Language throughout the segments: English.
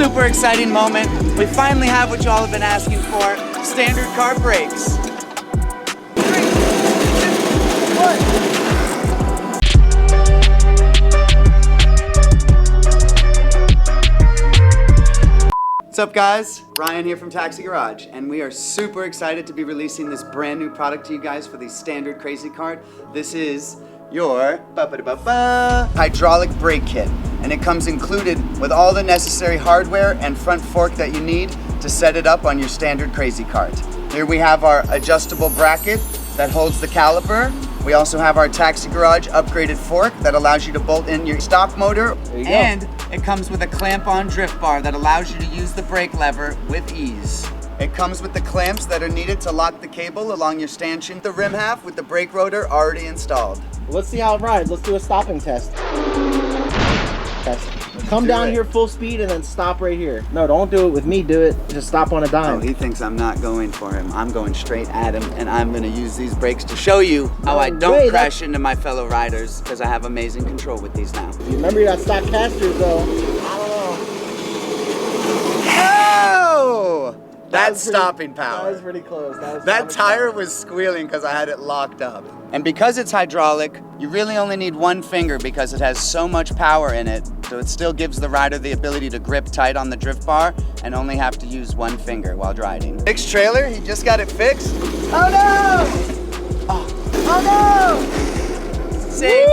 super exciting moment. We finally have what y'all have been asking for, standard car brakes. 3, 2, 1. What's up guys? Ryan here from Taxi Garage, and we are super excited to be releasing this brand new product to you guys for the standard Crazy Cart. This is your hydraulic brake kit, and it comes included with all the necessary hardware and front fork that you need to set it up on your standard Crazy Cart. Here we have our adjustable bracket that holds the caliper. We also have our Taxi Garage upgraded fork that allows you to bolt in your stock motor. And it comes with a clamp-on drift bar that allows you to use the brake lever with ease. It comes with the clamps that are needed to lock the cable along your stanchion. The rim half with the brake rotor already installed. Let's see how it rides. Let's do a stopping test. Come down here full speed and then stop right here. No, don't do it with me. Do it. Just stop on a dime. Oh, he thinks I'm not going for him. I'm going straight at him, and I'm going to use these brakes to show you how I don't crash into my fellow riders, because I have amazing control with these now. You remember you got stock casters though. I don't know. Oh! That's stopping power. That was pretty close. That tire was squealing because I had it locked up. And because it's hydraulic, you really only need one finger because it has so much power in it, so it still gives the rider the ability to grip tight on the drift bar and only have to use one finger while driving. Fixed trailer, he just got it fixed. Oh no! Oh no! See?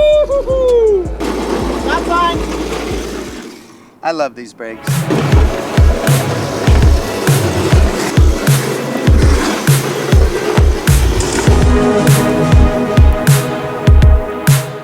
That's fine. I love these brakes.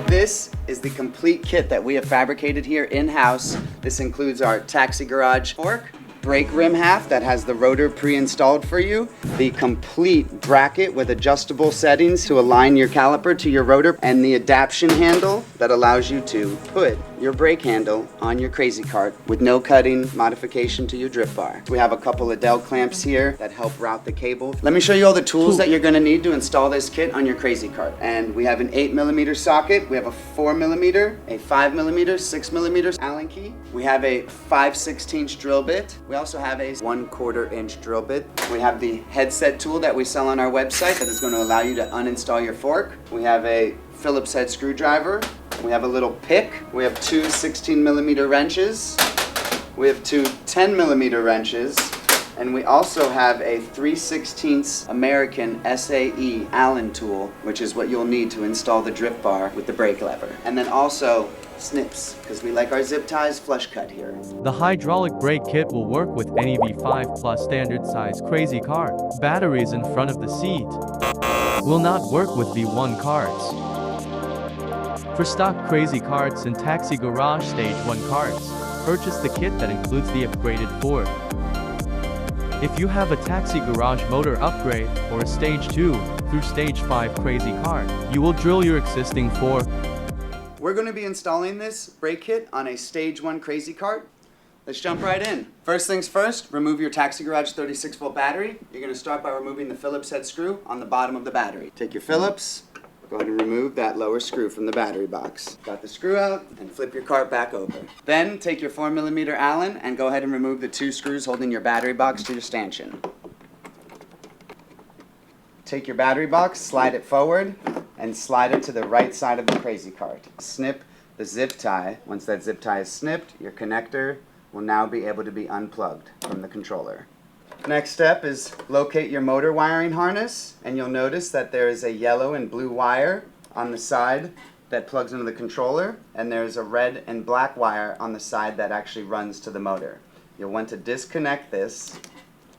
This is the complete kit that we have fabricated here in-house. This includes our Taxi Garage fork, brake rim half that has the rotor pre-installed for you, the complete bracket with adjustable settings to align your caliper to your rotor, and the adaption handle that allows you to put your brake handle on your Crazy Cart with no cutting modification to your drift bar. We have a couple of Dell clamps here that help route the cable. Let me show you all the tools that you're going to need to install this kit on your Crazy Cart. And we have an 8mm socket, we have a 4mm, a 5mm, 6mm Allen key. We have a 5/16 drill bit. We also have a 1/4 inch drill bit. We have the headset tool that we sell on our website that is going to allow you to uninstall your fork. We have a Phillips head screwdriver. We have a little pick. We have two 16mm wrenches. We have two 10mm wrenches. And we also have a 3/16 American SAE Allen tool, which is what you'll need to install the drift bar with the brake lever. And then also snips, because we like our zip ties flush cut here. The hydraulic brake kit will work with any V5 Plus standard size Crazy Cart. Batteries in front of the seat will not work with V1 carts. For stock Crazy Carts and Taxi Garage Stage 1 carts, purchase the kit that includes the upgraded fork. If you have a Taxi Garage motor upgrade or a Stage 2 through Stage 5 Crazy Cart, you will drill your existing fork. We're going to be installing this brake kit on a Stage 1 Crazy Cart. Let's jump right in. First things first, remove your Taxi Garage 36-volt battery. You're going to start by removing the Phillips head screw on the bottom of the battery. Take your Phillips, go ahead and remove that lower screw from the battery box. Got the screw out, and flip your cart back over. Then take your 4mm Allen and go ahead and remove the two screws holding your battery box to your stanchion. Take your battery box, slide it forward, and slide it to the right side of the Crazy Cart. Snip the zip tie. Once that zip tie is snipped, your connector will now be able to be unplugged from the controller. Next step is locate your motor wiring harness, and you'll notice that there is a yellow and blue wire on the side that plugs into the controller, and there's a red and black wire on the side that actually runs to the motor. You'll want to disconnect this,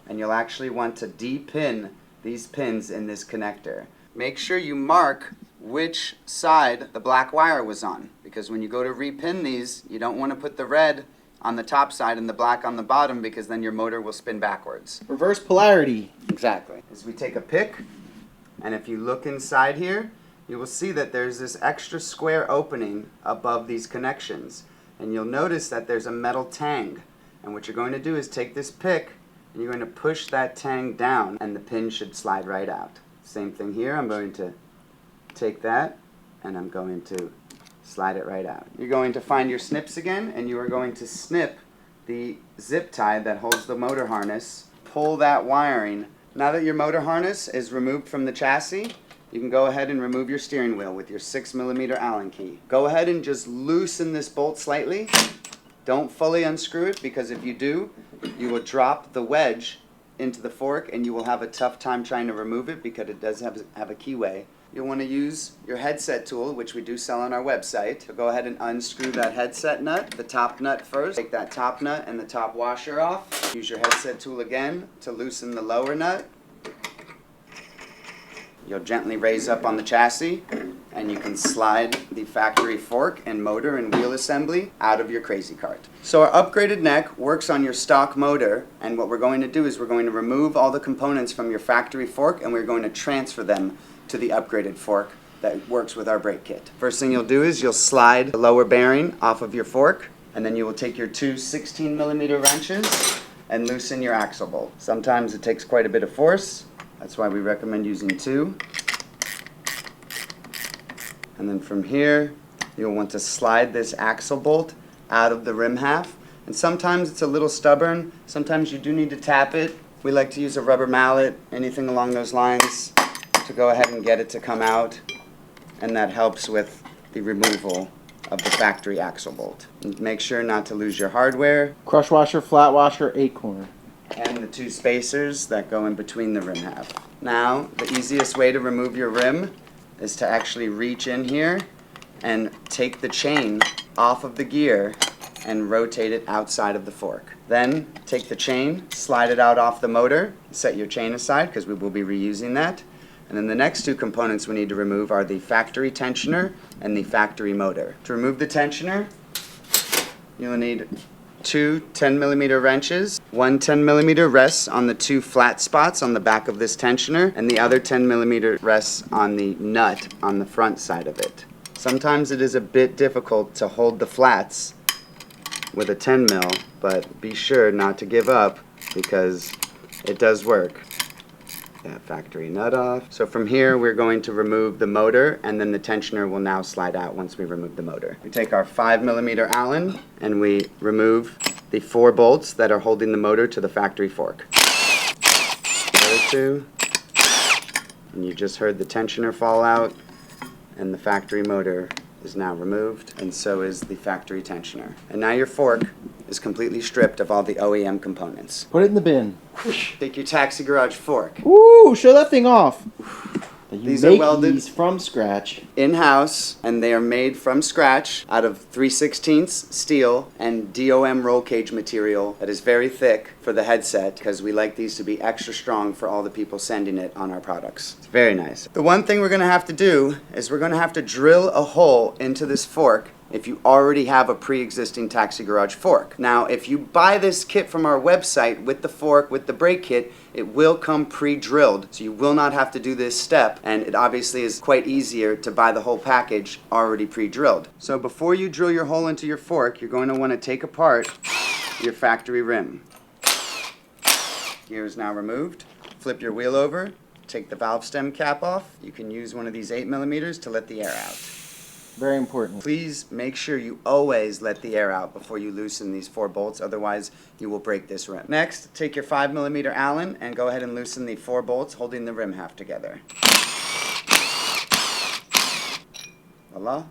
and you'll actually want to de-pin these pins in this connector. Make sure you mark which side the black wire was on, because when you go to repin these, you don't want to put the red on the top side and the black on the bottom, because then your motor will spin backwards. Reverse polarity. Exactly. As we take a pick, and if you look inside here, you will see that there's this extra square opening above these connections. And you'll notice that there's a metal tang. And what you're going to do is take this pick, and you're going to push that tang down, and the pin should slide right out. Same thing here. I'm going to take that, and I'm going to slide it right out. You're going to find your snips again, and you are going to snip the zip tie that holds the motor harness, pull that wiring. Now that your motor harness is removed from the chassis, you can go ahead and remove your steering wheel with your 6mm Allen key. Go ahead and just loosen this bolt slightly. Don't fully unscrew it, because if you do, you will drop the wedge into the fork and you will have a tough time trying to remove it because it does have a keyway. You'll want to use your headset tool, which we do sell on our website. So go ahead and unscrew that headset nut, the top nut first. Take that top nut and the top washer off. Use your headset tool again to loosen the lower nut. You'll gently raise up on the chassis and you can slide the factory fork and motor and wheel assembly out of your crazy cart. So our upgraded neck works on your stock motor, and what we're going to do is we're going to remove all the components from your factory fork and we're going to transfer them to the upgraded fork that works with our brake kit. First thing you'll do is you'll slide the lower bearing off of your fork, and then you will take your two 16mm wrenches and loosen your axle bolt. Sometimes it takes quite a bit of force. That's why we recommend using 2. And then from here, you'll want to slide this axle bolt out of the rim half. And sometimes it's a little stubborn. Sometimes you do need to tap it. We like to use a rubber mallet, anything along those lines, to go ahead and get it to come out. And that helps with the removal of the factory axle bolt. And make sure not to lose your hardware. Crush washer, flat washer, 8-corner. And the 2 spacers that go in between the rim half. Now, the easiest way to remove your rim is to actually reach in here and take the chain off of the gear and rotate it outside of the fork. Then take the chain, slide it out off the motor, set your chain aside because we will be reusing that. And then the next 2 components we need to remove are the factory tensioner and the factory motor. To remove the tensioner, you'll need 2 10mm wrenches. 1 10mm rests on the 2 flat spots on the back of this tensioner, and the other 10mm rests on the nut on the front side of it. Sometimes it is a bit difficult to hold the flats with a 10mm, but be sure not to give up because it does work. That factory nut off. So from here we're going to remove the motor, and then the tensioner will now slide out once we remove the motor. We take our 5mm Allen and we remove the 4 bolts that are holding the motor to the factory fork. The other 2, and you just heard the tensioner fall out, and the factory motor is now removed, and so is the factory tensioner. And now your fork is completely stripped of all the OEM components. Put it in the bin. Take your taxi garage fork. Woo! Show that thing off. These are welded these from scratch. in-house, and they are made from scratch out of 3/16 steel and DOM roll cage material that is very thick for the headset, because we like these to be extra strong for all the people sending it on our products. It's very nice. The one thing we're going to have to do is we're going to have to drill a hole into this fork if you already have a pre-existing taxi garage fork. Now, if you buy this kit from our website with the fork, with the brake kit, it will come pre-drilled, so you will not have to do this step, and it obviously is quite easier to buy the whole package already pre-drilled. So before you drill your hole into your fork, you're going to want to take apart your factory rim. Gear is now removed. Flip your wheel over, take the valve stem cap off. You can use one of these 8mm to let the air out. Very important. Please make sure you always let the air out before you loosen these 4 bolts, otherwise you will break this rim. Next, take your 5mm Allen and go ahead and loosen the 4 bolts holding the rim half together. Voila.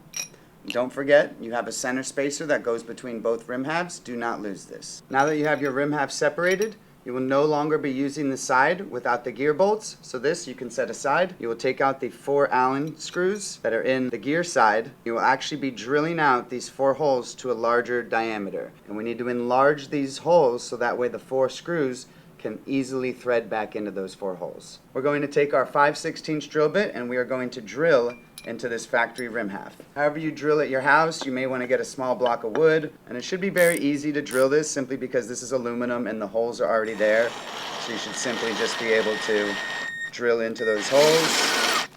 Don't forget, you have a center spacer that goes between both rim halves. Do not lose this. Now that you have your rim half separated, you will no longer be using the side without the gear bolts, so this you can set aside. You will take out the 4 Allen screws that are in the gear side. You will actually be drilling out these 4 holes to a larger diameter. And we need to enlarge these holes so that way the 4 screws can easily thread back into those 4 holes. We're going to take our 5/16 drill bit and we are going to drill into this factory rim half. However you drill at your house, you may want to get a small block of wood, and it should be very easy to drill this simply because this is aluminum and the holes are already there. So you should simply just be able to drill into those holes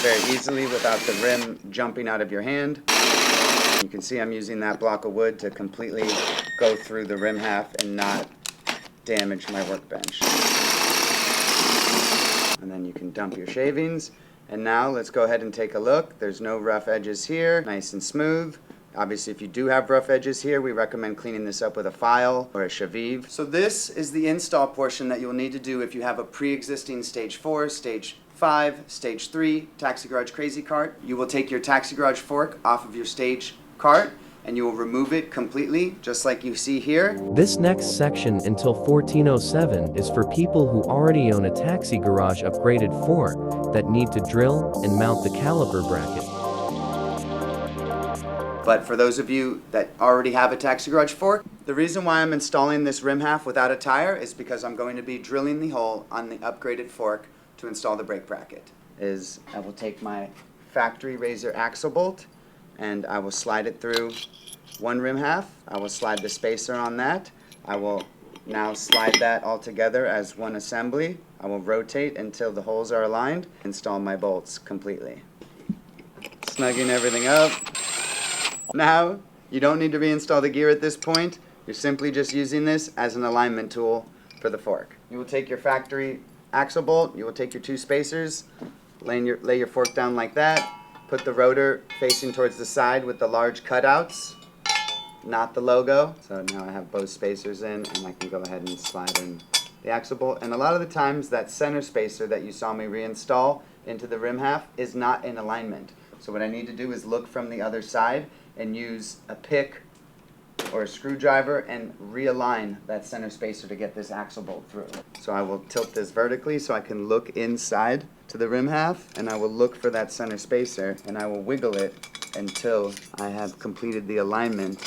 very easily without the rim jumping out of your hand. You can see I'm using that block of wood to completely go through the rim half and not damage my workbench. And then you can dump your shavings. And now let's go ahead and take a look. There's no rough edges here, nice and smooth. Obviously, if you do have rough edges here, we recommend cleaning this up with a file or a Shaviv. So this is the install portion that you'll need to do if you have a pre-existing stage 4, stage 5, stage 3 Taxi Garage Crazy Cart. You will take your Taxi Garage fork off of your stage cart and you will remove it completely, just like you see here. This next section until 1407 is for people who already own a Taxi Garage upgraded fork that need to drill and mount the caliper bracket. But for those of you that already have a Taxi Garage fork, the reason why I'm installing this rim half without a tire is because I'm going to be drilling the hole on the upgraded fork to install the brake bracket. I will take my factory razor axle bolt and I will slide it through one rim half. I will slide the spacer on that. I will now slide that all together as one assembly. I will rotate until the holes are aligned, install my bolts completely. Snugging everything up. Now, you don't need to reinstall the gear at this point. You're simply just using this as an alignment tool for the fork. You will take your factory axle bolt, you will take your two spacers, lay your fork down like that, put the rotor facing towards the side with the large cutouts, not the logo. So now I have both spacers in and I can go ahead and slide in the axle bolt. And a lot of the times that center spacer that you saw me reinstall into the rim half is not in alignment. So what I need to do is look from the other side and use a pick or a screwdriver and realign that center spacer to get this axle bolt through. So I will tilt this vertically so I can look inside to the rim half, and I will look for that center spacer and I will wiggle it until I have completed the alignment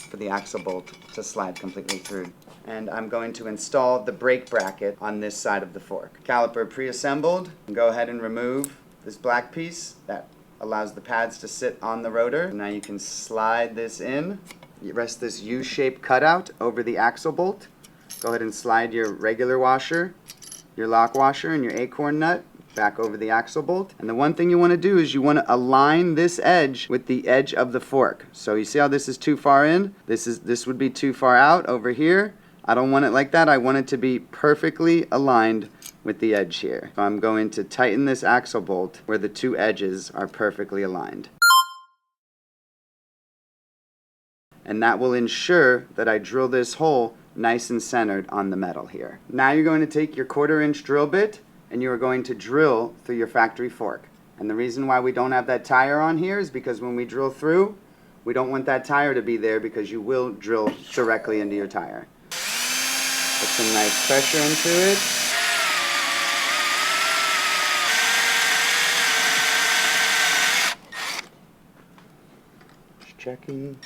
for the axle bolt to slide completely through. And I'm going to install the brake bracket on this side of the fork. Caliper pre-assembled. Go ahead and remove this black piece that allows the pads to sit on the rotor. Now you can slide this in. You rest this U-shaped cutout over the axle bolt. Go ahead and slide your regular washer, your lock washer, and your acorn nut back over the axle bolt. And the one thing you want to do is you want to align this edge with the edge of the fork. So you see how this is too far in? This would be too far out over here. I don't want it like that. I want it to be perfectly aligned with the edge here. So I'm going to tighten this axle bolt where the two edges are perfectly aligned. And that will ensure that I drill this hole nice and centered on the metal here. Now you're going to take your 1/4 inch drill bit and you are going to drill through your factory fork. And the reason why we don't have that tire on here is because when we drill through, we don't want that tire to be there because you will drill directly into your tire. Put some nice pressure into it. Just checking.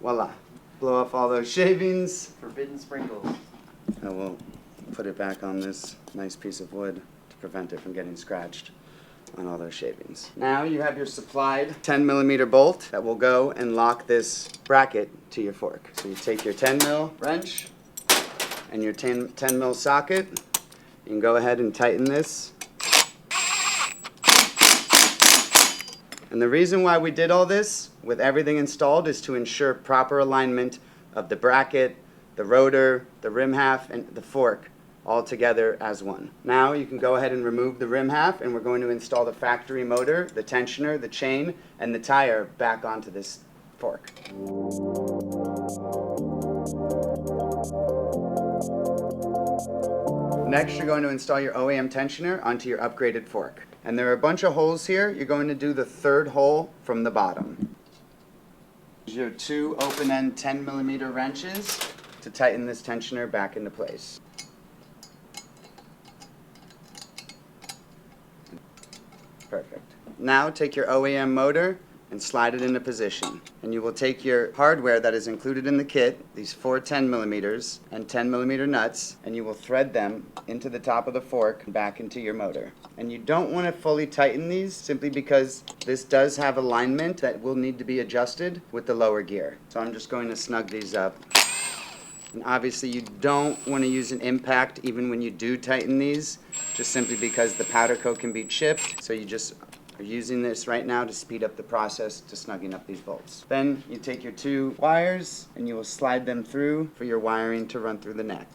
Voila. Blow off all those shavings. Forbidden sprinkles. I will put it back on this nice piece of wood to prevent it from getting scratched on all those shavings. Now you have your supplied 10mm bolt that will go and lock this bracket to your fork. So you take your 10mm wrench and your 10mm socket. You can go ahead and tighten this. And the reason why we did all this with everything installed is to ensure proper alignment of the bracket, the rotor, the rim half, and the fork all together as one. Now you can go ahead and remove the rim half and we're going to install the factory motor, the tensioner, the chain, and the tire back onto this fork. Next, you're going to install your OEM tensioner onto your upgraded fork. And there are a bunch of holes here. You're going to do the 3rd hole from the bottom. Use your 2 open-end 10mm wrenches to tighten this tensioner back into place. Perfect. Now take your OEM motor and slide it into position. And you will take your hardware that is included in the kit, these 4 10mm and 10mm nuts, and you will thread them into the top of the fork and back into your motor. And you don't want to fully tighten these simply because this does have alignment that will need to be adjusted with the lower gear. So I'm just going to snug these up. And obviously you don't want to use an impact even when you do tighten these, just simply because the powder coat can be chipped. So you just are using this right now to speed up the process to snugging up these bolts. Then you take your 2 wires and you will slide them through for your wiring to run through the neck.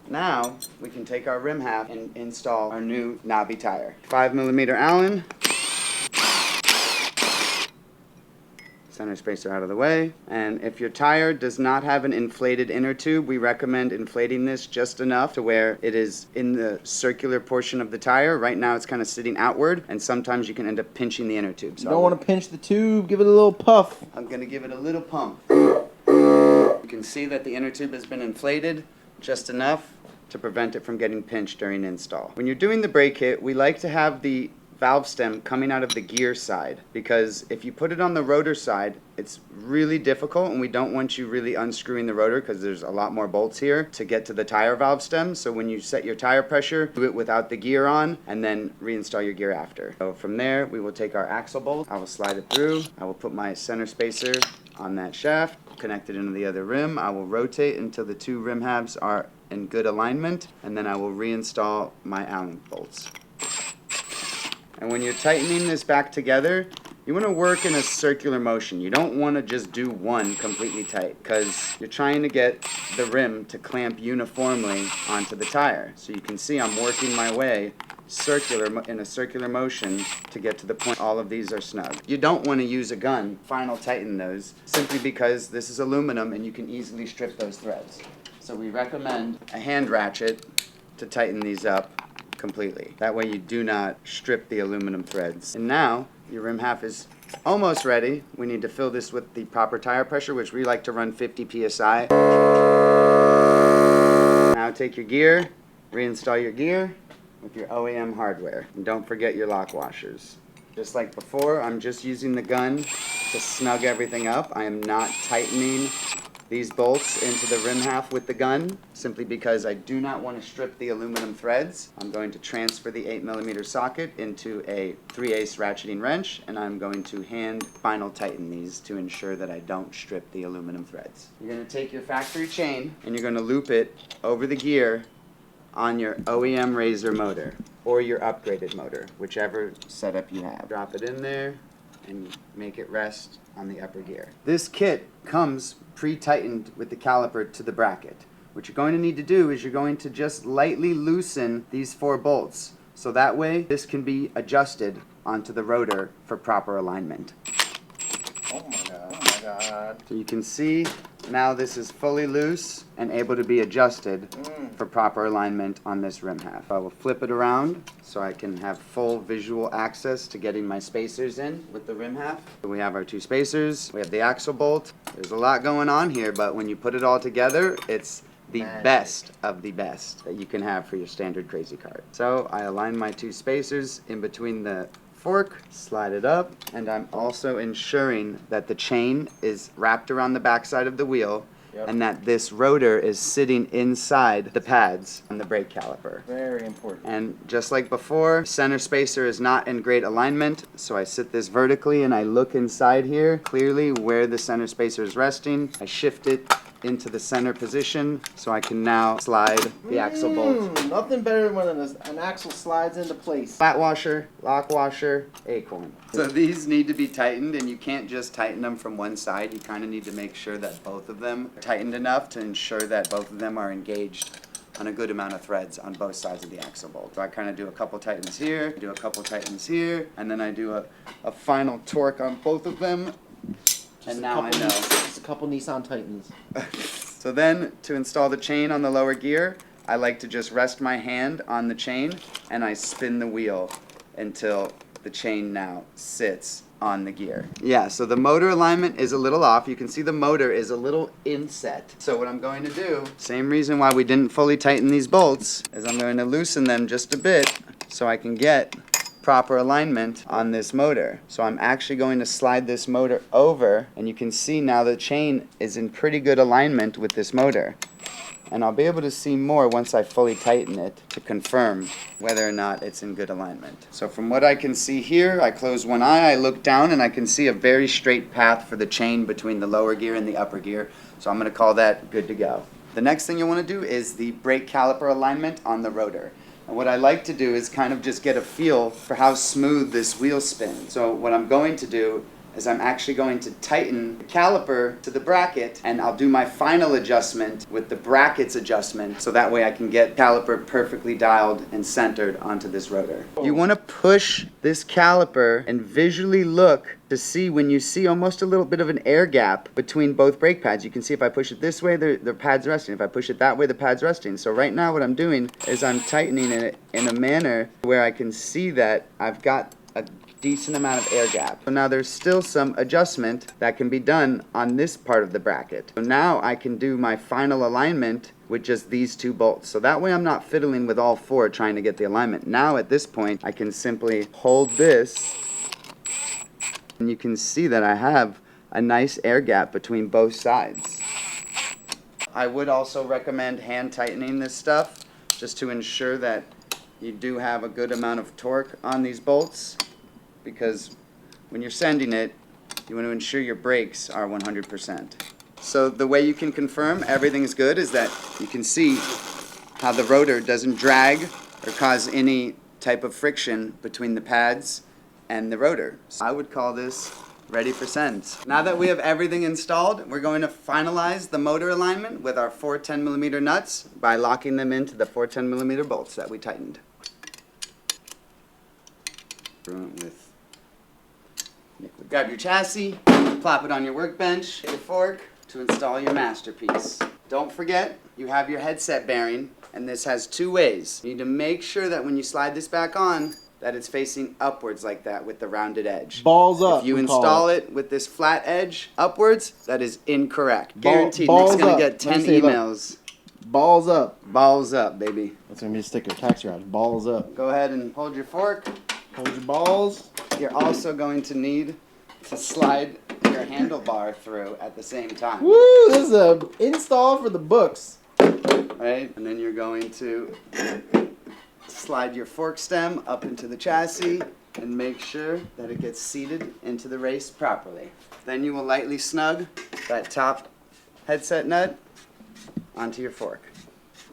Now we can take our rim half and install our new knobby tire. 5mm Allen. Center spacer out of the way. And if your tire does not have an inflated inner tube, we recommend inflating this just enough to where it is in the circular portion of the tire. Right now it's kind of sitting outward, and sometimes you can end up pinching the inner tube. So you don't want to pinch the tube, give it a little puff. I'm going to give it a little pump. You can see that the inner tube has been inflated just enough to prevent it from getting pinched during install. When you're doing the brake kit, we like to have the valve stem coming out of the gear side, because if you put it on the rotor side, it's really difficult, and we don't want you really unscrewing the rotor because there's a lot more bolts here to get to the tire valve stem. So when you set your tire pressure, do it without the gear on and then reinstall your gear after. So from there, we will take our axle bolt. I will slide it through. I will put my center spacer on that shaft, connect it into the other rim. I will rotate until the two rim halves are in good alignment, and then I will reinstall my Allen bolts. And when you're tightening this back together, you want to work in a circular motion. You don't want to just do one completely tight, because you're trying to get the rim to clamp uniformly onto the tire. So you can see I'm working my way in a circular motion to get to the point all of these are snug. You don't want to use a gun final tighten those, simply because this is aluminum and you can easily strip those threads. So we recommend a hand ratchet to tighten these up completely. That way you do not strip the aluminum threads. And now your rim half is almost ready. We need to fill this with the proper tire pressure, which we like to run 50 psi. Now take your gear, reinstall your gear with your OEM hardware. And don't forget your lock washers. Just like before, I'm just using the gun to snug everything up. I am not tightening these bolts into the rim half with the gun, simply because I do not want to strip the aluminum threads. I'm going to transfer the 8mm socket into a 3/8 ratcheting wrench, and I'm going to hand final tighten these to ensure that I don't strip the aluminum threads. You're going to take your factory chain and you're going to loop it over the gear on your OEM Razor motor or your upgraded motor, whichever setup you have. Drop it in there and make it rest on the upper gear. This kit comes pre-tightened with the caliper to the bracket. What you're going to need to do is you're going to just lightly loosen these 4 bolts, so that way this can be adjusted onto the rotor for proper alignment. Oh my god, oh my god. So you can see now this is fully loose and able to be adjusted for proper alignment on this rim half. I will flip it around so I can have full visual access to getting my spacers in with the rim half. So we have our 2 spacers, we have the axle bolt. There's a lot going on here, but when you put it all together, it's the best of the best that you can have for your standard crazy cart. So I align my 2 spacers in between the fork, slide it up, and I'm also ensuring that the chain is wrapped around the backside of the wheel, and that this rotor is sitting inside the pads on the brake caliper. Very important. And just like before, center spacer is not in great alignment, so I sit this vertically and I look inside here clearly where the center spacer is resting. I shift it into the center position so I can now slide the axle bolt. Nothing better than when an axle slides into place. Flat washer, lock washer, acorn. So these need to be tightened, and you can't just tighten them from one side. You kind of need to make sure that both of them are tightened enough to ensure that both of them are engaged on a good amount of threads on both sides of the axle bolt. So I kind of do a couple tightens here, do a couple tightens here, and then I do a final torque on both of them. And now I know. Just a couple Nissan Titans. So then, to install the chain on the lower gear, I like to just rest my hand on the chain and I spin the wheel until the chain now sits on the gear. Yeah, so the motor alignment is a little off. You can see the motor is a little inset. So what I'm going to do, same reason why we didn't fully tighten these bolts, is I'm going to loosen them just a bit so I can get proper alignment on this motor. So I'm actually going to slide this motor over, and you can see now the chain is in pretty good alignment with this motor. And I'll be able to see more once I fully tighten it to confirm whether or not it's in good alignment. So from what I can see here, I close one eye, I look down, and I can see a very straight path for the chain between the lower gear and the upper gear. So I'm going to call that good to go. The next thing you want to do is the brake caliper alignment on the rotor. And what I like to do is kind of just get a feel for how smooth this wheel spins. So what I'm going to do is I'm actually going to tighten the caliper to the bracket, and I'll do my final adjustment with the brackets adjustment, so that way I can get caliper perfectly dialed and centered onto this rotor. You want to push this caliper and visually look to see when you see almost a little bit of an air gap between both brake pads. You can see if I push it this way, the pad's resting. If I push it that way, the pad's resting. So right now what I'm doing is I'm tightening it in a manner where I can see that I've got a decent amount of air gap. So now there's still some adjustment that can be done on this part of the bracket. So now I can do my final alignment with just these two bolts. So that way I'm not fiddling with all four trying to get the alignment. Now at this point I can simply hold this, and you can see that I have a nice air gap between both sides. I would also recommend hand tightening this stuff just to ensure that you do have a good amount of torque on these bolts, because when you're sending it, you want to ensure your brakes are 100%. So the way you can confirm everything is good is that you can see how the rotor doesn't drag or cause any type of friction between the pads and the rotor. So I would call this ready for send. Now that we have everything installed, we're going to finalize the motor alignment with our 4 10mm nuts by locking them into the 4 10mm bolts that we tightened. With grab your chassis, plop it on your workbench, your fork to install your masterpiece. Don't forget, you have your headset bearing, and this has two ways. You need to make sure that when you slide this back on, that it's facing upwards like that with the rounded edge. Balls up. If you install it with this flat edge upwards, that is incorrect. Guaranteed. Nick's gonna get 10 emails. Balls up. Balls up, baby. That's gonna be a sticker. Taxi garage. Balls up. Go ahead and hold your fork. Hold your balls. You're also going to need to slide your handlebar through at the same time. Woo! This is a install for the books. Right? And then you're going to slide your fork stem up into the chassis and make sure that it gets seated into the race properly. Then you will lightly snug that top headset nut onto your fork.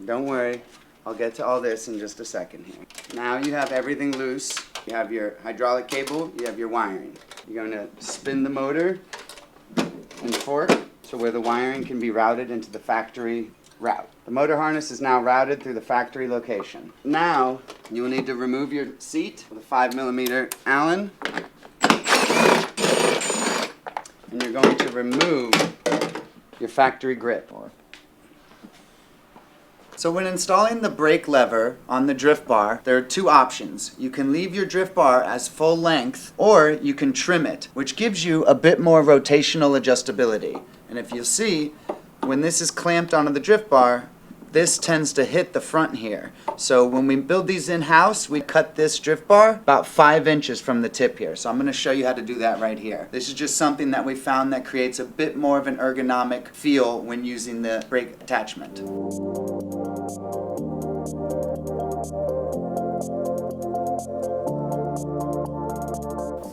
Don't worry, I'll get to all this in just a second here. Now you have everything loose. You have your hydraulic cable, you have your wiring. You're going to spin the motor and fork to where the wiring can be routed into the factory route. The motor harness is now routed through the factory location. Now you will need to remove your seat with a 5mm Allen, and you're going to remove your factory grip. So when installing the brake lever on the drift bar, there are two options. You can leave your drift bar as full length, or you can trim it, which gives you a bit more rotational adjustability. And if you'll see, when this is clamped onto the drift bar, this tends to hit the front here. So when we build these in-house, we cut this drift bar about 5 inches from the tip here. So I'm going to show you how to do that right here. This is just something that we found that creates a bit more of an ergonomic feel when using the brake attachment.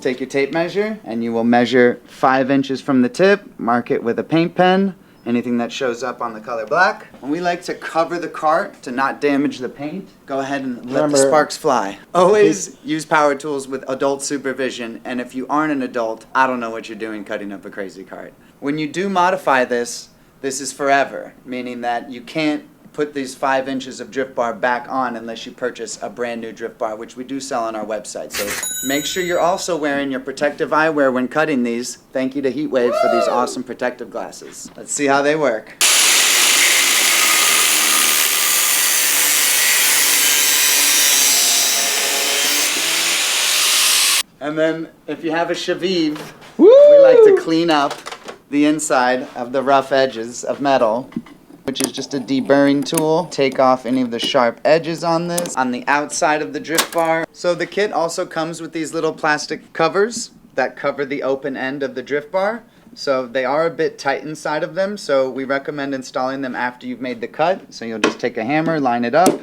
Take your tape measure and you will measure 5 inches from the tip, mark it with a paint pen, anything that shows up on the color black. And we like to cover the cart to not damage the paint. Go ahead and let the sparks fly. Always use power tools with adult supervision, and if you aren't an adult, I don't know what you're doing cutting up a crazy cart. When you do modify this, this is forever, meaning that you can't put these 5 inches of drift bar back on unless you purchase a brand new drift bar, which we do sell on our website. So make sure you're also wearing your protective eyewear when cutting these. Thank you to Heatwave for these awesome protective glasses. Let's see how they work. And then if you have a Chevive, we like to clean up the inside of the rough edges of metal, which is just a deburring tool. Take off any of the sharp edges on this, on the outside of the drift bar. So the kit also comes with these little plastic covers that cover the open end of the drift bar. So they are a bit tight inside of them, so we recommend installing them after you've made the cut. So you'll just take a hammer, line it up,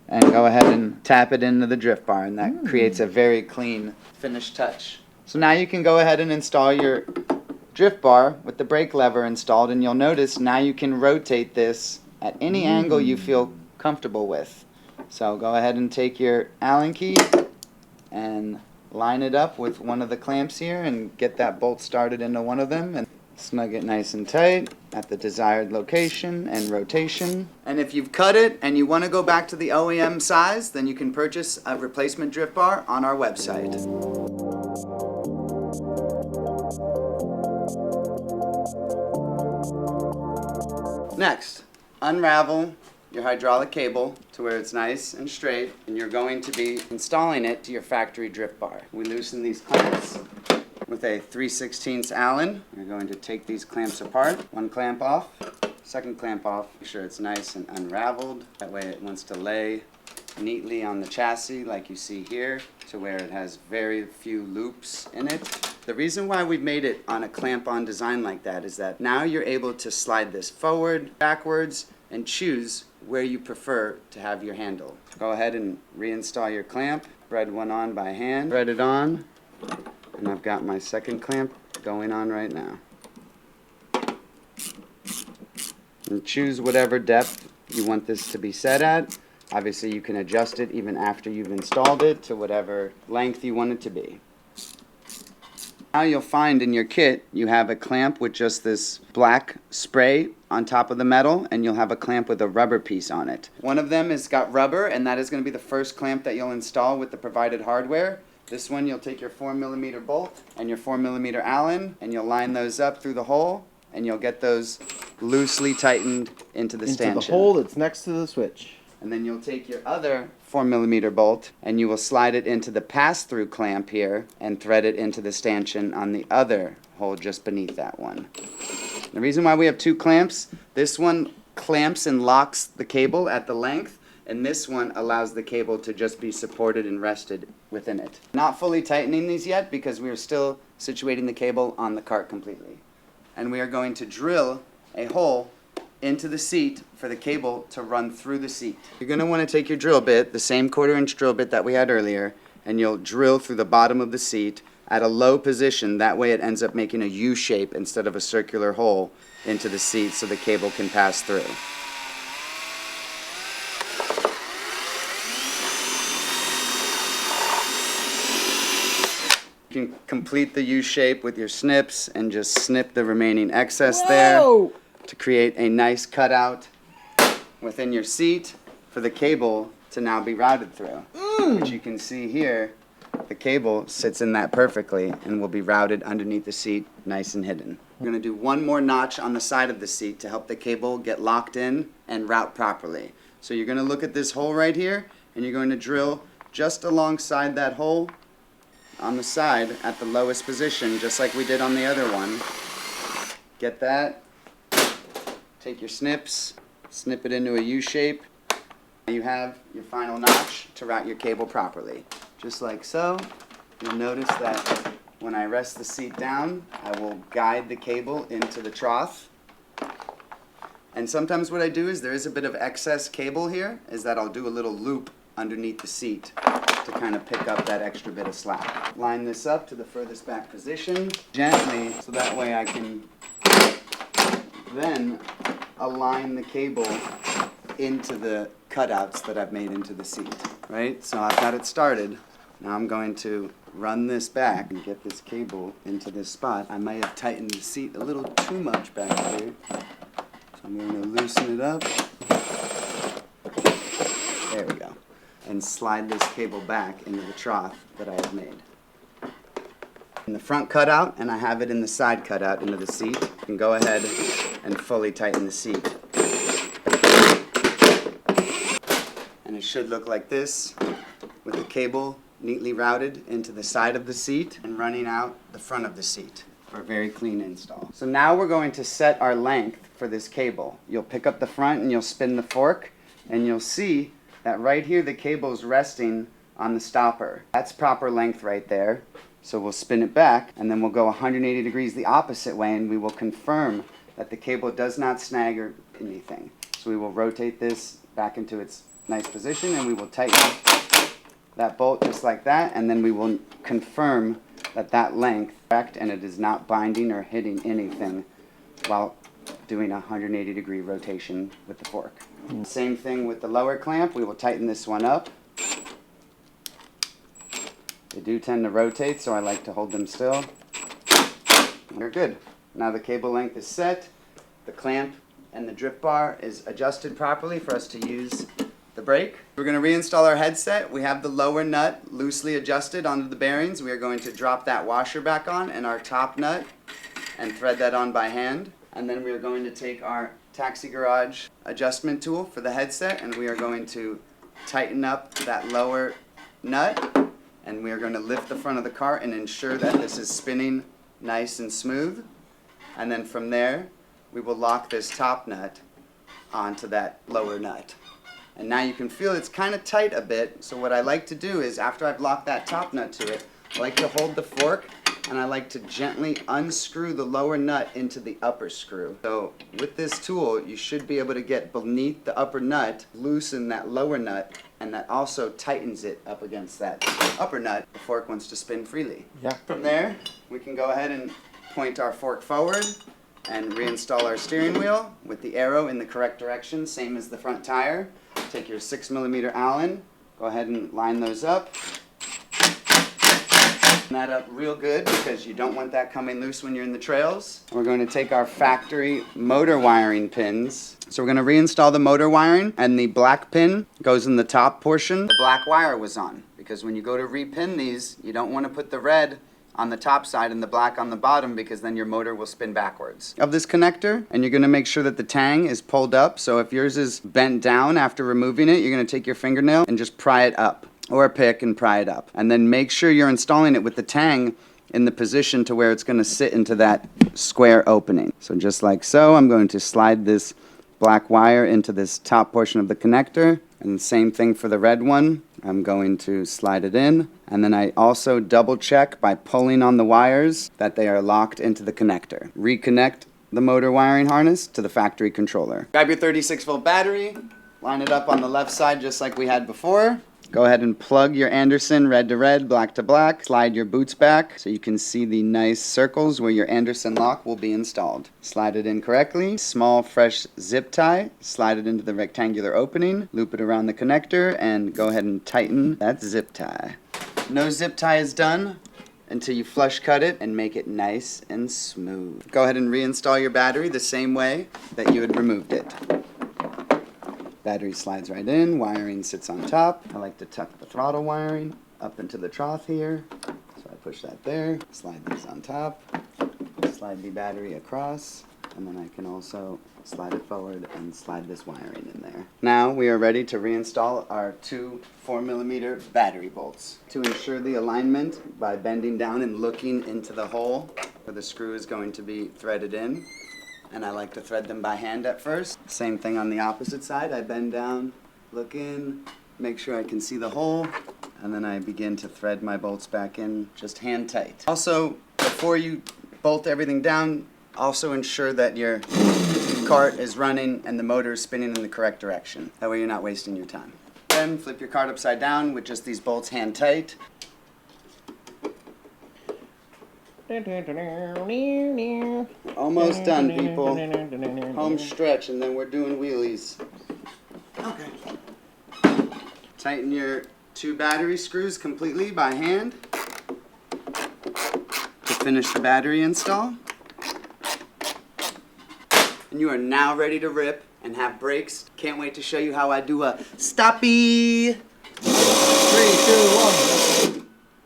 and go ahead and tap it into the drift bar, and that creates a very clean finished touch. So now you can go ahead and install your drift bar with the brake lever installed, and you'll notice now you can rotate this at any angle you feel comfortable with. So go ahead and take your Allen key and line it up with one of the clamps here and get that bolt started into one of them and snug it nice and tight at the desired location and rotation. And if you've cut it and you want to go back to the OEM size, then you can purchase a replacement drift bar on our website. Next, unravel your hydraulic cable to where it's nice and straight, and you're going to be installing it to your factory drift bar. We loosen these clamps with a 3/16 Allen. You're going to take these clamps apart. One clamp off, second clamp off. Make sure it's nice and unraveled. That way it wants to lay neatly on the chassis like you see here, to where it has very few loops in it. The reason why we've made it on a clamp-on design like that is that now you're able to slide this forward, backwards, and choose where you prefer to have your handle. Go ahead and reinstall your clamp. Thread one on by hand. Thread it on. And I've got my second clamp going on right now. And choose whatever depth you want this to be set at. Obviously you can adjust it even after you've installed it to whatever length you want it to be. Now you'll find in your kit you have a clamp with just this black spray on top of the metal, and you'll have a clamp with a rubber piece on it. One of them has got rubber, and that is going to be the first clamp that you'll install with the provided hardware. This one you'll take your 4mm bolt and your 4mm Allen, and you'll line those up through the hole, and you'll get those loosely tightened into the stanchion. Into the hole that's next to the switch. And then you'll take your other 4mm bolt and you will slide it into the pass-through clamp here and thread it into the stanchion on the other hole just beneath that one. The reason why we have two clamps, this one clamps and locks the cable at the length, and this one allows the cable to just be supported and rested within it. Not fully tightening these yet because we are still situating the cable on the cart completely. And we are going to drill a hole into the seat for the cable to run through the seat. You're going to want to take your drill bit, the same 1/4" drill bit that we had earlier, and you'll drill through the bottom of the seat at a low position. That way it ends up making a U shape instead of a circular hole into the seat so the cable can pass through. You can complete the U shape with your snips and just snip the remaining excess there to create a nice cutout within your seat for the cable to now be routed through. Which you can see here, the cable sits in that perfectly and will be routed underneath the seat, nice and hidden. We're going to do one more notch on the side of the seat to help the cable get locked in and route properly. So you're going to look at this hole right here, and you're going to drill just alongside that hole on the side at the lowest position, just like we did on the other one. Get that. Take your snips, snip it into a U shape. You have your final notch to route your cable properly. Just like so. You'll notice that when I rest the seat down, I will guide the cable into the trough. And sometimes what I do is there is a bit of excess cable here, is that I'll do a little loop underneath the seat to kind of pick up that extra bit of slack. Line this up to the furthest back position gently so that way I can then align the cable into the cutouts that I've made into the seat, right? So I've got it started. Now I'm going to run this back and get this cable into this spot. I might have tightened the seat a little too much back here. So I'm going to loosen it up. There we go. And slide this cable back into the trough that I have made. In the front cutout, and I have it in the side cutout into the seat, you can go ahead and fully tighten the seat. And it should look like this, with the cable neatly routed into the side of the seat and running out the front of the seat for a very clean install. So now we're going to set our length for this cable. You'll pick up the front and you'll spin the fork, and you'll see that right here the cable is resting on the stopper. That's proper length right there. So we'll spin it back, and then we'll go 180 degrees the opposite way, and we will confirm that the cable does not snag or anything. So we will rotate this back into its nice position, and we will tighten that bolt just like that, and then we will confirm that that length is correct and it is not binding or hitting anything while doing a 180 degree rotation with the fork. Same thing with the lower clamp. We will tighten this one up. They do tend to rotate, so I like to hold them still. You're good. Now the cable length is set, the clamp and the drip bar is adjusted properly for us to use the brake. We're going to reinstall our headset. We have the lower nut loosely adjusted onto the bearings. We are going to drop that washer back on and our top nut and thread that on by hand. And then we are going to take our taxi garage adjustment tool for the headset and we are going to tighten up that lower nut and we are going to lift the front of the car and ensure that this is spinning nice and smooth. And then from there, we will lock this top nut onto that lower nut. And now you can feel it's kind of tight a bit. So what I like to do is after I've locked that top nut to it, I like to hold the fork and I like to gently unscrew the lower nut into the upper screw. So with this tool, you should be able to get beneath the upper nut, loosen that lower nut, and that also tightens it up against that upper nut. The fork wants to spin freely. Yeah. From there, we can go ahead and point our fork forward and reinstall our steering wheel with the arrow in the correct direction, same as the front tire. Take your 6mm Allen, go ahead and line those up. Line that up real good because you don't want that coming loose when you're in the trails. We're going to take our factory motor wiring pins. So we're going to reinstall the motor wiring and the black pin goes in the top portion. The black wire was on because when you go to repin these, you don't want to put the red on the top side and the black on the bottom because then your motor will spin backwards. Of this connector, and you're going to make sure that the tang is pulled up. So if yours is bent down after removing it, you're going to take your fingernail and just pry it up, or a pick and pry it up. And then make sure you're installing it with the tang in the position to where it's going to sit into that square opening. So just like so, I'm going to slide this black wire into this top portion of the connector, and the same thing for the red one. I'm going to slide it in, and then I also double check by pulling on the wires that they are locked into the connector. Reconnect the motor wiring harness to the factory controller. Grab your 36-volt battery, line it up on the left side just like we had before. Go ahead and plug your Anderson red to red, black to black. Slide your boots back so you can see the nice circles where your Anderson lock will be installed. Slide it in correctly. Small fresh zip tie. Slide it into the rectangular opening. Loop it around the connector and go ahead and tighten that zip tie. No zip tie is done until you flush cut it and make it nice and smooth. Go ahead and reinstall your battery the same way that you had removed it. Battery slides right in, wiring sits on top. I like to tuck the throttle wiring up into the trough here. So I push that there, slide these on top, slide the battery across, and then I can also slide it forward and slide this wiring in there. Now we are ready to reinstall our two 4mm battery bolts. To ensure the alignment by bending down and looking into the hole where the screw is going to be threaded in. And I like to thread them by hand at first. Same thing on the opposite side. I bend down, look in, make sure I can see the hole, and then I begin to thread my bolts back in, just hand tight. Also, before you bolt everything down, also ensure that your cart is running and the motor is spinning in the correct direction. That way you're not wasting your time. Then flip your cart upside down with just these bolts hand tight. Almost done, people. Home stretch, and then we're doing wheelies. Okay. Tighten your two battery screws completely by hand to finish the battery install. And you are now ready to rip and have brakes. Can't wait to show you how I do a stoppie. 3, 2, 1.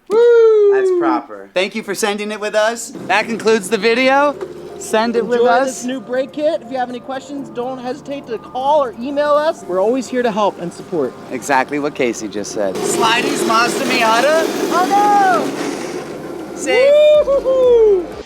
Woo! That's proper. Thank you for sending it with us. That concludes the video. Send it with us. This new brake kit. If you have any questions, don't hesitate to call or email us. We're always here to help and support. Exactly what Casey just said. Slidey's Mazda Miata. Oh no! Safe. Woo-hoo-hoo!